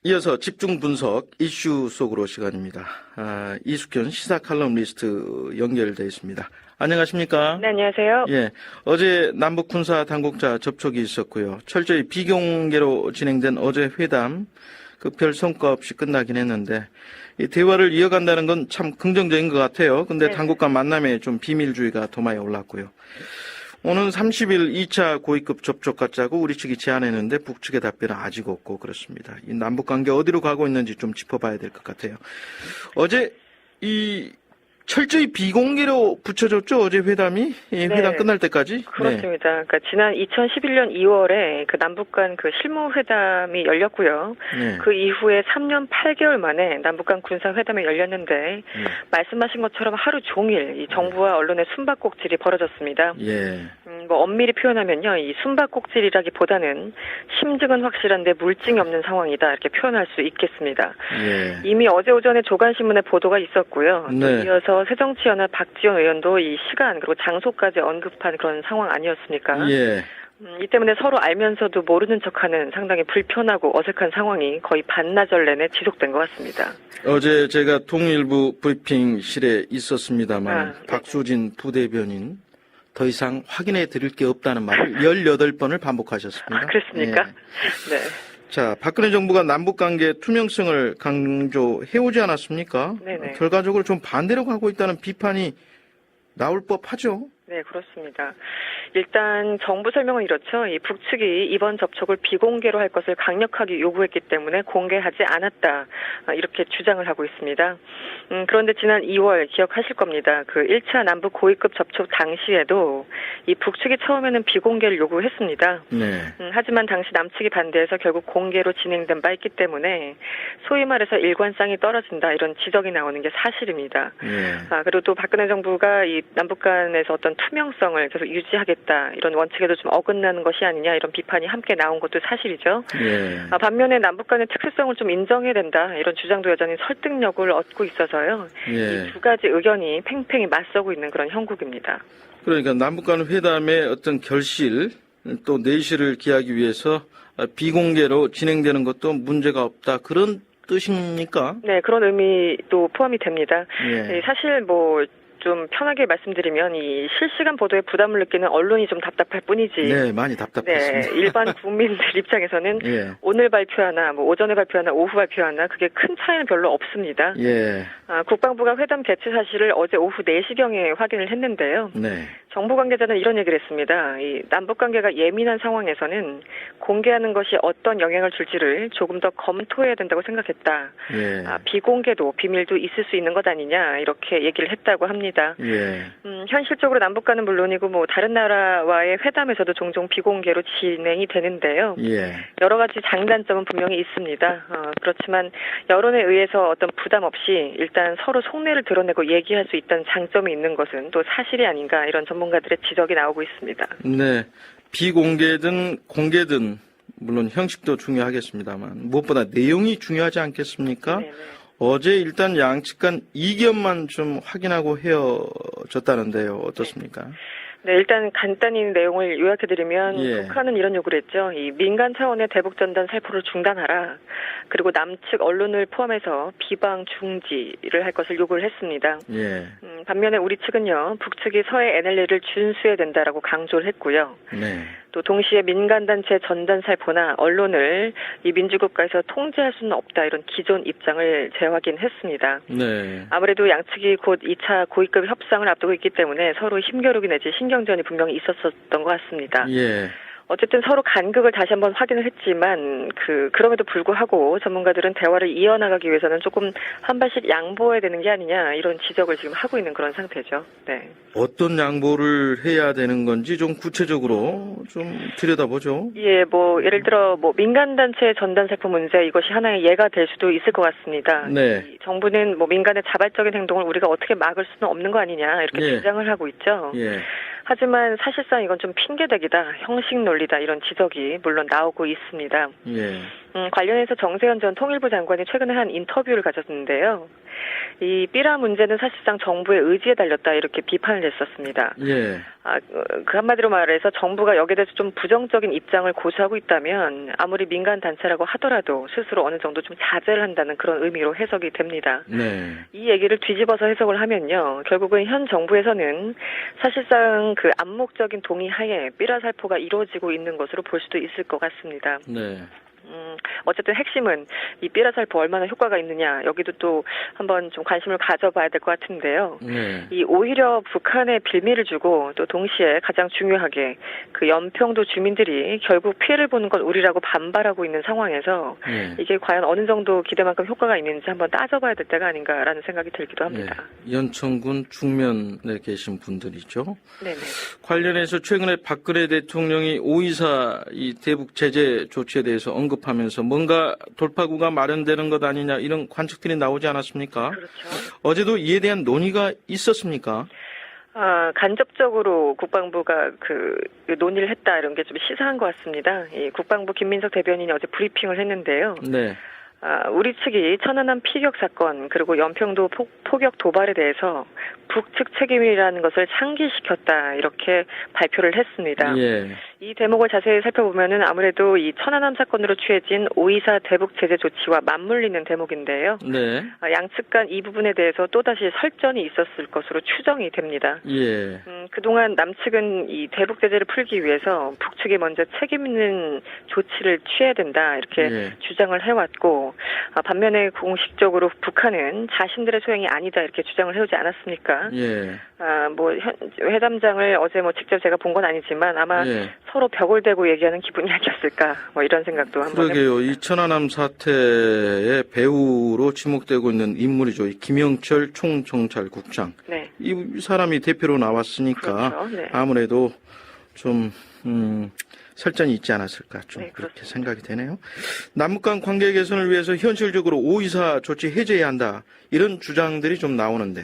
이어서 집중 분석 이슈 속으로 시간입니다. 이숙현 시사 칼럼니스트 연결되어 있습니다. 안녕하십니까? 네, 안녕하세요. 예, 어제 남북 군사 당국자 접촉이 있었고요. 철저히 비공개로 진행된 어제 회담, 별 성과 없이 끝나긴 했는데 이 대화를 이어간다는 건 참 긍정적인 것 같아요. 근데 네. 당국 간 만남에 좀 비밀주의가 더 많이 올랐고요. 오는 30일 2차 고위급 접촉 갖자고 우리 측이 제안했는데 북측의 답변은 아직 없고 그렇습니다. 이 남북관계 어디로 가고 있는지 좀 짚어봐야 될 것 같아요. 어제 이 철저히 비공개로 붙여줬죠, 어제 회담이? 회담 끝날 때까지? 그렇습니다. 네. 그러니까 지난 2011년 2월에 그 남북 간 그 실무회담이 열렸고요. 네. 그 이후에 3년 8개월 만에 남북 간 군사회담이 열렸는데 말씀하신 것처럼 하루 종일 이 정부와 언론의 숨바꼭질이 벌어졌습니다. 예. 뭐 엄밀히 표현하면요, 이 숨바꼭질이라기보다는 심증은 확실한데 물증이 없는 상황이다 이렇게 표현할 수 있겠습니다. 예. 이미 어제 오전에 조간신문에 보도가 있었고요. 네. 이어서 새정치연합 박지원 의원도 이 시간 그리고 장소까지 언급한 그런 상황 아니었습니까? 예. 이 때문에 서로 알면서도 모르는 척하는 상당히 불편하고 어색한 상황이 거의 반나절 내내 지속된 것 같습니다. 어제 제가 통일부 브리핑실에 있었습니다만 네. 박수진 부대변인 더 이상 확인해 드릴 게 없다는 말을 18번을 반복하셨습니다. 그렇습니까? 예. 네. 자, 박근혜 정부가 남북관계 투명성을 강조해오지 않았습니까? 네네. 결과적으로 좀 반대로 가고 있다는 비판이 나올 법하죠. 네, 그렇습니다. 일단 정부 설명은 이렇죠. 이 북측이 이번 접촉을 비공개로 할 것을 강력하게 요구했기 때문에 공개하지 않았다. 이렇게 주장을 하고 있습니다. 그런데 지난 2월 기억하실 겁니다. 그 1차 남북 고위급 접촉 당시에도 이 북측이 처음에는 비공개를 요구했습니다. 네. 하지만 당시 남측이 반대해서 결국 공개로 진행된 바 있기 때문에 소위 말해서 일관성이 떨어진다 이런 지적이 나오는 게 사실입니다. 예. 그리고 또 박근혜 정부가 이 남북 간에서 어떤 투명성을 계속 유지하겠다 이런 원칙에도 좀 어긋나는 것이 아니냐 이런 비판이 함께 나온 것도 사실이죠. 예. 반면에 남북 간의 특수성을 좀 인정해야 된다 이런 주장도 여전히 설득력을 얻고 있어서요. 예. 이 두 가지 의견이 팽팽히 맞서고 있는 그런 형국입니다. 그러니까 남북 간 회담의 어떤 결실 또 내실을 기하기 위해서 비공개로 진행되는 것도 문제가 없다. 그런 뜻입니까? 네, 그런 의미도 포함이 됩니다. 예. 사실 좀 편하게 말씀드리면 이 실시간 보도에 부담을 느끼는 언론이 좀 답답할 뿐이지. 네, 많이 답답했습니다. 네, 일반 국민들 입장에서는 예. 오늘 발표하나 오전에 발표하나 오후 발표하나 그게 큰 차이는 별로 없습니다. 예. 국방부가 회담 개최 사실을 어제 오후 4시경에 확인을 했는데요. 네. 정부 관계자는 이런 얘기를 했습니다. 이 남북 관계가 예민한 상황에서는 공개하는 것이 어떤 영향을 줄지를 조금 더 검토해야 된다고 생각했다. 예. 비공개도 비밀도 있을 수 있는 것 아니냐 이렇게 얘기를 했다고 합니다. 예. 현실적으로 남북 간은 물론이고 다른 나라와의 회담에서도 종종 비공개로 진행이 되는데요. 예. 여러 가지 장단점은 분명히 있습니다. 그렇지만 여론에 의해서 어떤 부담 없이 일단 서로 속내를 드러내고 얘기할 수 있다는 장점이 있는 것은 또 사실이 아닌가 이런 전문가들의 지적이 나오고 있습니다. 네. 비공개든 공개든 물론 형식도 중요하겠습니다만 무엇보다 내용이 중요하지 않겠습니까? 네네. 어제 일단 양측 간 이견만 좀 확인하고 헤어졌다는데요. 어떻습니까? 네, 일단 간단히 내용을 요약해드리면 예. 북한은 이런 요구를 했죠. 이 민간 차원의 대북 전단 살포를 중단하라. 그리고 남측 언론을 포함해서 비방 중지를 할 것을 요구를 했습니다. 예. 반면에 우리 측은요, 북측이 서해 NLL을 준수해야 된다라고 강조를 했고요. 네. 또 동시에 민간단체 전단 살포나 언론을 이 민주국가에서 통제할 수는 없다 이런 기존 입장을 재확인했습니다. 네. 아무래도 양측이 곧 2차 고위급 협상을 앞두고 있기 때문에 서로 힘겨루기 내지 신경전이 분명히 있었던 것 같습니다. 예. 어쨌든 서로 간극을 다시 한번 확인을 했지만 그럼에도 불구하고 전문가들은 대화를 이어나가기 위해서는 조금 한 발씩 양보해야 되는 게 아니냐 이런 지적을 지금 하고 있는 그런 상태죠. 네. 어떤 양보를 해야 되는 건지 좀 구체적으로 좀 들여다보죠. 예, 예를 들어 민간단체 전단 살포 문제 이것이 하나의 예가 될 수도 있을 것 같습니다. 네. 정부는 민간의 자발적인 행동을 우리가 어떻게 막을 수는 없는 거 아니냐 이렇게 예. 주장을 하고 있죠. 예. 하지만 사실상 이건 좀 핑계대기다, 형식 논리다 이런 지적이 물론 나오고 있습니다. 예. 관련해서 정세현 전 통일부 장관이 최근에 한 인터뷰를 가졌는데요. 이 삐라 문제는 사실상 정부의 의지에 달렸다 이렇게 비판을 했었습니다. 예. 그 한마디로 말해서 정부가 여기에 대해서 좀 부정적인 입장을 고수하고 있다면 아무리 민간 단체라고 하더라도 스스로 어느 정도 좀 자제를 한다는 그런 의미로 해석이 됩니다. 네. 이 얘기를 뒤집어서 해석을 하면요. 결국은 현 정부에서는 사실상 그 암묵적인 동의하에 삐라 살포가 이루어지고 있는 것으로 볼 수도 있을 것 같습니다. 네. 어쨌든 핵심은 이 삐라 살포 얼마나 효과가 있느냐 여기도 또 한번 좀 관심을 가져봐야 될 것 같은데요. 네. 이 오히려 북한에 빌미를 주고 또 동시에 가장 중요하게 그 연평도 주민들이 결국 피해를 보는 건 우리라고 반발하고 있는 상황에서 네. 이게 과연 어느 정도 기대만큼 효과가 있는지 한번 따져봐야 될 때가 아닌가라는 생각이 들기도 합니다. 네. 연천군 충면에 계신 분들이죠. 네네. 관련해서 최근에 박근혜 대통령이 5.24 이 대북 제재 조치에 대해서 언급하면서 뭔가 돌파구가 마련되는 것 아니냐 이런 관측들이 나오지 않았습니까? 그렇죠. 어제도 이에 대한 논의가 있었습니까? 간접적으로 국방부가 그 논의를 했다 이런 게 좀 시사한 것 같습니다. 이 국방부 김민석 대변인이 어제 브리핑을 했는데요. 네. 우리 측이 천안함 피격 사건 그리고 연평도 포격 도발에 대해서 북측 책임이라는 것을 상기시켰다 이렇게 발표를 했습니다. 예. 이 대목을 자세히 살펴보면은 아무래도 이 천안함 사건으로 취해진 5.24 대북 제재 조치와 맞물리는 대목인데요. 네. 양측 간 이 부분에 대해서 또다시 설전이 있었을 것으로 추정이 됩니다. 예. 그동안 남측은 이 대북 제재를 풀기 위해서 북측이 먼저 책임 있는 조치를 취해야 된다 이렇게 예. 주장을 해왔고 반면에 공식적으로 북한은 자신들의 소행이 아니다 이렇게 주장을 해오지 않았습니까? 예. 회담장을 어제 직접 제가 본 건 아니지만 아마 예. 서로 벽을 대고 얘기하는 기분이 아니었을까 이런 생각도 한번 그러게요. 해봅니다. 이 천안함 사태의 배우로 지목되고 있는 인물이죠. 이 김영철 총정찰국장. 네. 이 사람이 대표로 나왔으니까 그렇죠. 네. 아무래도 좀 설전이 있지 않았을까 좀 네, 그렇게 그렇습니다. 생각이 되네요. 남북 간 관계 개선을 위해서 현실적으로 5.24 조치 해제해야 한다. 이런 주장들이 좀 나오는데.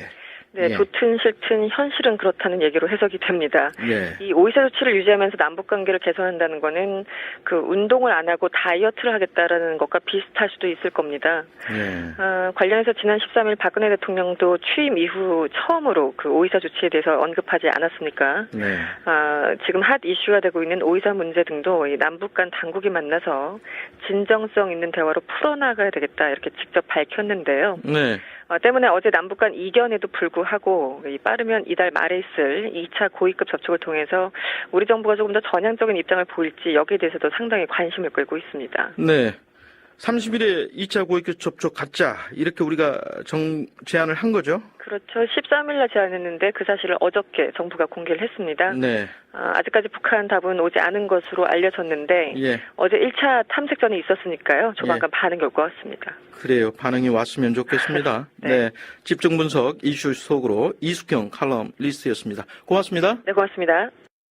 네, 예. 좋든 싫든 현실은 그렇다는 얘기로 해석이 됩니다. 예. 이 5.24 조치를 유지하면서 남북 관계를 개선한다는 거는 그 운동을 안 하고 다이어트를 하겠다라는 것과 비슷할 수도 있을 겁니다. 예. 관련해서 지난 13일 박근혜 대통령도 취임 이후 처음으로 그 5.24 조치에 대해서 언급하지 않았습니까? 네. 지금 핫 이슈가 되고 있는 5.24 문제 등도 이 남북 간 당국이 만나서 진정성 있는 대화로 풀어나가야 되겠다 이렇게 직접 밝혔는데요. 네. 때문에 어제 남북 간 이견에도 불구하고 빠르면 이달 말에 있을 2차 고위급 접촉을 통해서 우리 정부가 조금 더 전향적인 입장을 보일지 여기에 대해서도 상당히 관심을 끌고 있습니다. 네. 30일에 2차 고위급 접촉 갖자. 이렇게 우리가 제안을 한 거죠? 그렇죠. 13일날 제안했는데 그 사실을 어저께 정부가 공개를 했습니다. 네. 아직까지 북한 답은 오지 않은 것으로 알려졌는데 예. 어제 1차 탐색전이 있었으니까요. 조만간 예. 반응이 올 것 같습니다. 그래요. 반응이 왔으면 좋겠습니다. 네. 네. 집중 분석 이슈 속으로 이숙경 칼럼 리스트였습니다. 고맙습니다. 네, 고맙습니다.